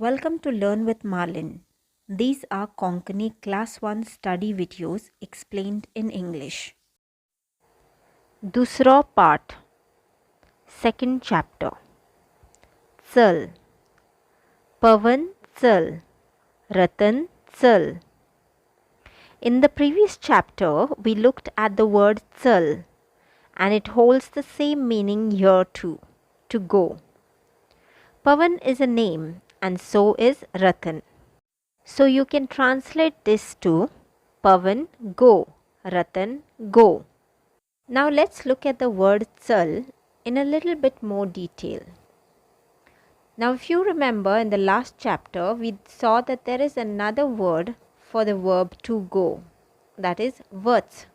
Welcome to Learn with Marlyn. These are Konkani Class 1 study videos explained in English. दूसरा part, second chapter. चल, पवन चल, रतन चल. In the previous chapter, we looked at the word चल and it holds the same meaning here too, to go. Pavan is a name and so is Ratan. So you can translate this to Pavan go, Ratan go. Now let's look at the word chal in a little bit more detail. Now if you remember in the last chapter we saw that there is another word for the verb to go, that is vats.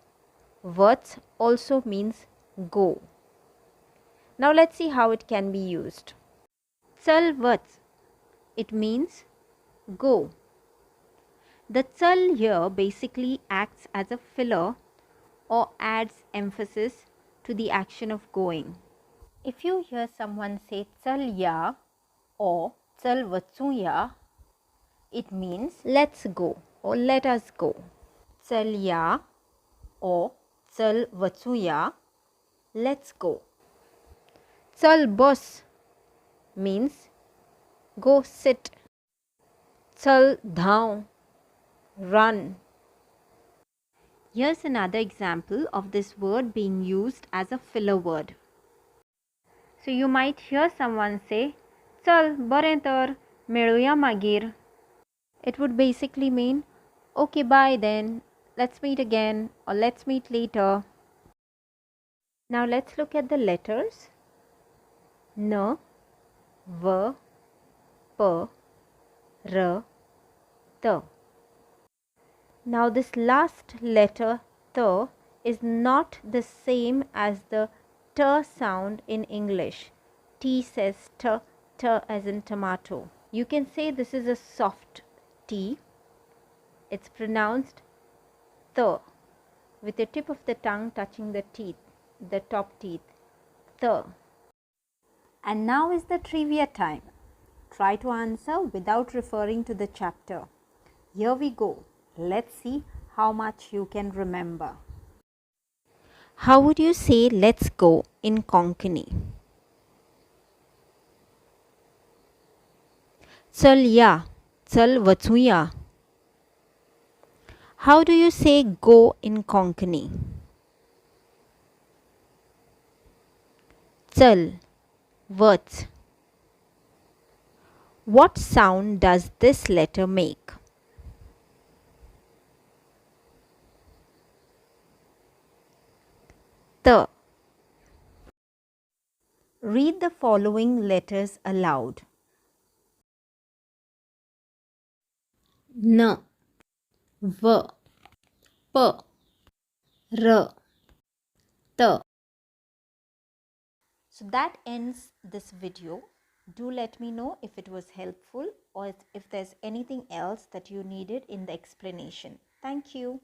Vats also means go. Now let's see how it can be used. Chal vats, it means go. The chal here basically acts as a filler or adds emphasis to the action of going. If you hear someone say chal ya or chal vatsu ya, it means let's go or let us go. Chal ya or chal vatsu ya, let's go. Chal bos means go sit. Chal dhaun, run. Here's another example of this word being used as a filler word. So you might hear someone say, Chal bare tar, meluya magir. It would basically mean, okay, bye then, let's meet again or let's meet later. Now let's look at the letters. N, V, P, R, T. Now this last letter T is not the same as the T sound in English. T says T, T as in tomato. You can say this is a soft T. It's pronounced T with the tip of the tongue touching the teeth, the top teeth. T. And now is the trivia time. Try to answer without referring to the chapter. Here we go. Let's see how much you can remember. How would you say let's go in Konkani? Chal ya, chal vatsu ya. How do you say go in Konkani? Chal, vats. What sound does this letter make? T. Read the following letters aloud. N, V, P, R, T. So that ends this video. Do let me know if it was helpful or if there's anything else that you needed in the explanation. Thank you.